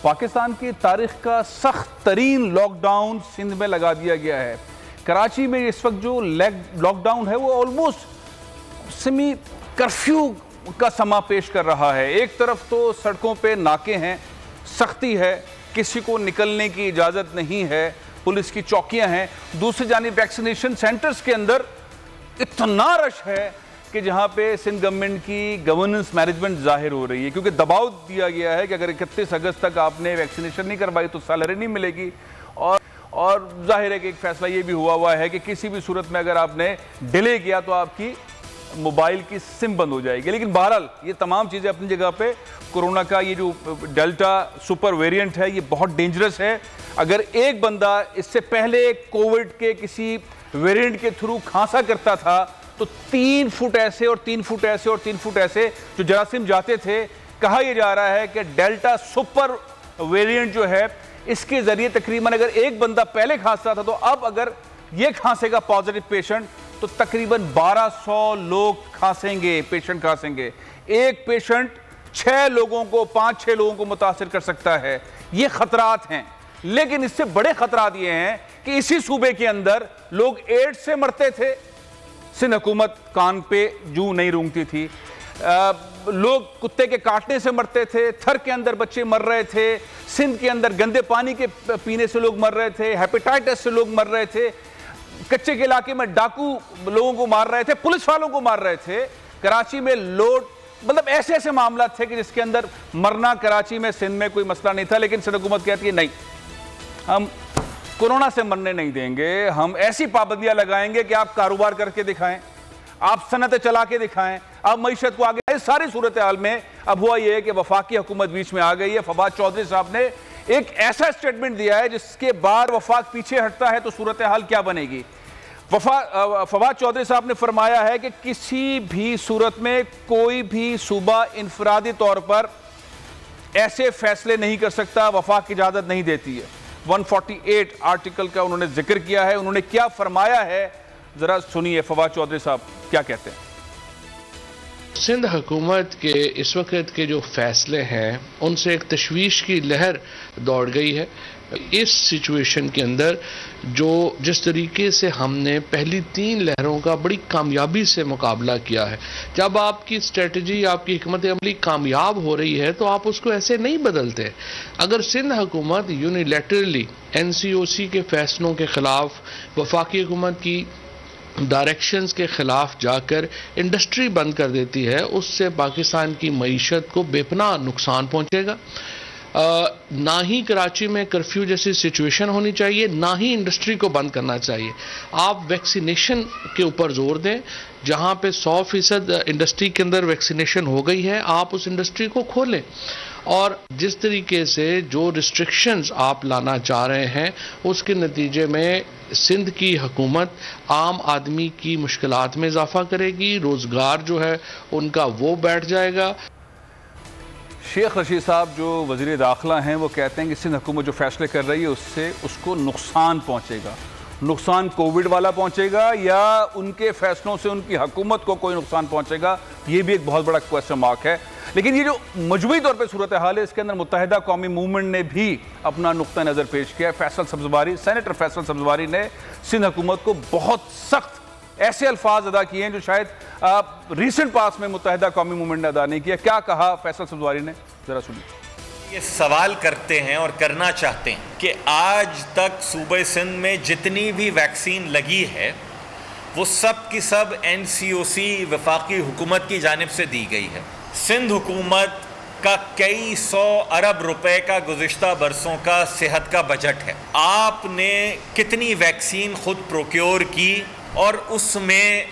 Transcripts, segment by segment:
पाकिस्तान की तारीख का सख्त तरीन लॉकडाउन सिंध में लगा दिया गया है। कराची में इस वक्त जो लॉकडाउन है वो ऑलमोस्ट सेमी कर्फ्यू का समा पेश कर रहा है। एक तरफ तो सड़कों पे नाके हैं, सख्ती है, किसी को निकलने की इजाज़त नहीं है, पुलिस की चौकियां हैं। दूसरी जानिब वैक्सीनेशन सेंटर्स के अंदर इतना रश है कि जहां पे सिंध गवर्नमेंट की गवर्नेंस मैनेजमेंट जाहिर हो रही है, क्योंकि दबाव दिया गया है कि अगर 31 अगस्त तक आपने वैक्सीनेशन नहीं करवाई तो सैलरी नहीं मिलेगी। और जाहिर है कि एक फैसला ये भी हुआ है कि किसी भी सूरत में अगर आपने डिले किया तो आपकी मोबाइल की सिम बंद हो जाएगी। लेकिन बहरहाल ये तमाम चीज़ें अपनी जगह पे, कोरोना का ये जो डेल्टा सुपर वेरिएंट है ये बहुत डेंजरस है। अगर एक बंदा इससे पहले कोविड के किसी वेरिएंट के थ्रू खांसा करता था तो 3 फुट ऐसे और 3 फुट ऐसे और 3 फुट ऐसे जो जरासीम जाते थे। कहा यह जा रहा है कि डेल्टा सुपर वेरिएंट जो है इसके जरिए तकरीबन अगर एक बंदा पहले खांसता था तो अब अगर ये खांसेगा पॉजिटिव पेशेंट तो तकरीबन 1200 लोग खांसेंगे, पेशेंट खांसेंगे। एक पेशेंट 6 लोगों को, 5-6 लोगों को मुतासिर कर सकता है। ये खतरात हैं। लेकिन इससे बड़े खतरात ये हैं कि इसी सूबे के अंदर लोग एड्स से मरते थे, सिंध हुकूमत कान पे जूं नहीं रूंगती थी। लोग कुत्ते के काटने से मरते थे, थर के अंदर बच्चे मर रहे थे, सिंध के अंदर गंदे पानी के पीने से लोग मर रहे थे, हेपेटाइटिस से लोग मर रहे थे, कच्चे के इलाके में डाकू लोगों को मार रहे थे, पुलिस वालों को मार रहे थे। कराची में लोड, मतलब ऐसे ऐसे मामला थे कि जिसके अंदर मरना कराची में, सिंध में कोई मसला नहीं था। लेकिन सिंध हुकूमत कहती है नहीं, हम कोरोना से मरने नहीं देंगे, हम ऐसी पाबंदियां लगाएंगे कि आप कारोबार करके दिखाएं, आप सनतें चला के दिखाएं, आप मईशत को आगे। इस सारी सूरत हाल में अब हुआ यह है कि वफाकी हुकूमत बीच में आ गई है। फवाद चौधरी साहब ने एक ऐसा स्टेटमेंट दिया है जिसके बाद वफाक पीछे हटता है तो सूरत हाल क्या बनेगी। फवाद चौधरी साहब ने फरमाया है कि किसी भी सूरत में कोई भी सूबा इनफरादी तौर पर ऐसे फैसले नहीं कर सकता, वफाक की इजाज़त नहीं देती है। 148 आर्टिकल का उन्होंने जिक्र किया है। उन्होंने क्या फरमाया है, जरा सुनिए फवाद चौधरी साहब क्या कहते हैं। सिंध हुकूमत के इस वक्त के जो फैसले हैं उनसे एक तशवीश की लहर दौड़ गई है। इस सिचुएशन के अंदर जो जिस तरीके से हमने पहली 3 लहरों का बड़ी कामयाबी से मुकाबला किया है, जब आपकी स्ट्रेटजी, आपकी हिकमत अमली कामयाब हो रही है तो आप उसको ऐसे नहीं बदलते। अगर सिंध हुकूमत यूनिलैटरली NCOC के फैसलों के खिलाफ, वफाकी हुकूमत की डायरेक्शंस के खिलाफ जाकर इंडस्ट्री बंद कर देती है, उससे पाकिस्तान की मईशत को बेपनाह नुकसान पहुंचेगा। ना ही कराची में कर्फ्यू जैसी सिचुएशन होनी चाहिए, ना ही इंडस्ट्री को बंद करना चाहिए। आप वैक्सीनेशन के ऊपर जोर दें। जहां पे 100% इंडस्ट्री के अंदर वैक्सीनेशन हो गई है, आप उस इंडस्ट्री को खोलें। और जिस तरीके से जो रिस्ट्रिक्शंस आप लाना चाह रहे हैं उसके नतीजे में सिंध की हुकूमत आम आदमी की मुश्किलात में इजाफा करेगी, रोजगार जो है उनका वो बैठ जाएगा। शेख रशीद साहब जो वज़ीर दाखिला हैं वो कहते हैं कि सिंध हुकूमत जो फैसले कर रही है उससे उसको नुकसान पहुँचेगा। नुकसान कोविड वाला पहुँचेगा या उनके फैसलों से उनकी हुकूमत को कोई नुकसान पहुँचेगा, ये भी एक बहुत बड़ा क्वेश्चन मार्क है। लेकिन ये जो मजमूई तौर पर सूरत हाल है इसके अंदर मुत्तहिदा कौमी मूवमेंट ने भी अपना नुक्ता नज़र पेश किया है। फैसल सब्जवारी, सेनेटर फैसल सब्जवारी ने सिंध हुकूमत को बहुत सख्त ऐसे अल्फाज अदा किए हैं जो शायद रिसेंट पास में मुत्तहिदा कौमी मूवमेंट ने अदा नहीं किया। क्या कहा फैसल सब्जवारी ने, जरा सुनिए। ये सवाल करते हैं और करना चाहते हैं कि आज तक सूबे सिंध में जितनी भी वैक्सीन लगी है वो सब की सब NCOC वफाकी हुकूमत की जानिब से दी गई है। सिंध हुकूमत का कई 100 अरब रुपए का गुज़िश्ता बरसों का सेहत का बजट है। आपने कितनी वैक्सीन खुद प्रोक्योर की और उसमें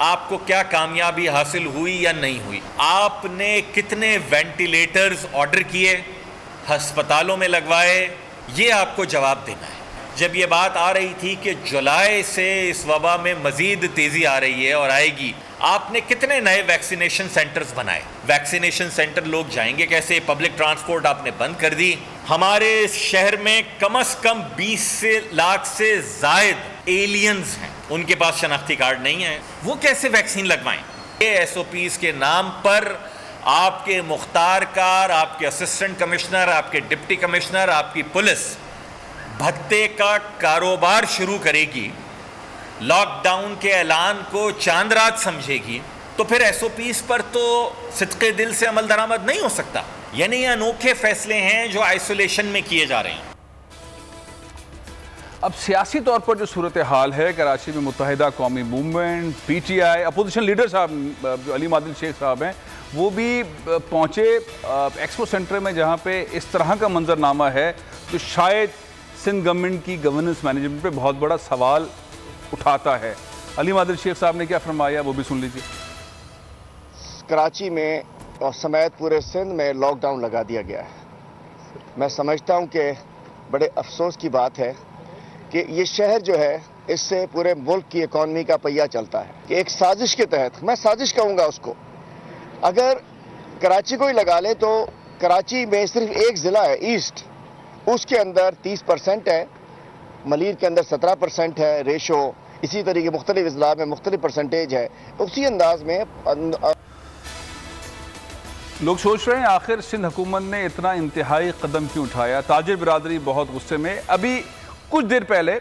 आपको क्या कामयाबी हासिल हुई या नहीं हुई? आपने कितने वेंटिलेटर्स ऑर्डर किए, हस्पतालों में लगवाए, ये आपको जवाब देना है। जब ये बात आ रही थी कि जुलाई से इस वबा में मज़ीद तेज़ी आ रही है और आएगी, आपने कितने नए वैक्सीनेशन सेंटर्स बनाए? वैक्सीनेशन सेंटर लोग जाएंगे कैसे? पब्लिक ट्रांसपोर्ट आपने बंद कर दी। हमारे शहर में कम से कम 20 लाख से ज़ायद एलियंस हैं, उनके पास शनाख्ती कार्ड नहीं है, वो कैसे वैक्सीन लगवाएं? ये SOPs के नाम पर आपके मुख्तार कार, आपके असिस्टेंट कमिश्नर, आपके डिप्टी कमिश्नर, आपकी पुलिस भत्ते का कारोबार शुरू करेगी, लॉकडाउन के ऐलान को चांद रात समझेगी, तो फिर एसओपीज पर तो सिद्क़े दिल से अमल दरामद नहीं हो सकता। यानी ये अनोखे फैसले हैं जो आइसोलेशन में किए जा रहे हैं। अब सियासी तौर पर जो सूरत हाल है, कराची में मुत्तहिदा कौमी मूवमेंट, पीटीआई, अपोजिशन लीडर साहब जो अली मादिल शेख साहब हैं, वो भी पहुँचे एक्सपो सेंटर में, जहाँ पे इस तरह का मंजरनामा है जो शायद सिंध गवर्नमेंट की गवर्नेंस मैनेजमेंट पे बहुत बड़ा सवाल उठाता है। अली मादिल शेख साहब ने क्या फरमाया, वो भी सुन लीजिए। कराची में और समेत पूरे सिंध में लॉकडाउन लगा दिया गया है। मैं समझता हूं कि बड़े अफसोस की बात है कि ये शहर जो है, इससे पूरे मुल्क की इकॉनमी का पहिया चलता है कि एक साजिश के तहत, मैं साजिश कहूँगा उसको, अगर कराची को ही लगा ले तो कराची में सिर्फ एक ज़िला है ईस्ट, उसके अंदर 30% है, मलीर के अंदर 17% है रेशो, इसी तरीके मुख्तलिफ अजला में मुख्तलिफ परसेंटेज है। उसी अंदाज में लोग सोच रहे हैं आखिर सिंध हुकूमत ने इतना इंतहाई कदम क्यों उठाया। ताजिर बिरादरी बहुत गुस्से में। अभी कुछ देर पहले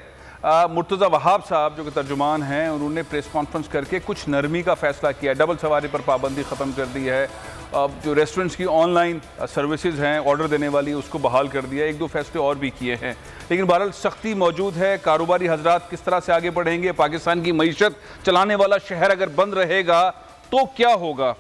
मुर्तज़ा वहाब साहब जो कि तर्जुमान हैं, उन्होंने प्रेस कॉन्फ्रेंस करके कुछ नरमी का फैसला किया। डबल सवारी पर पाबंदी ख़त्म कर दी है। जो रेस्टोरेंट्स की ऑनलाइन सर्विसेज हैं ऑर्डर देने वाली, उसको बहाल कर दिया। एक दो फैसले और भी किए हैं, लेकिन बहरहाल सख्ती मौजूद है। कारोबारी हजरात किस तरह से आगे बढ़ेंगे? पाकिस्तान की मईशत चलाने वाला शहर अगर बंद रहेगा तो क्या होगा?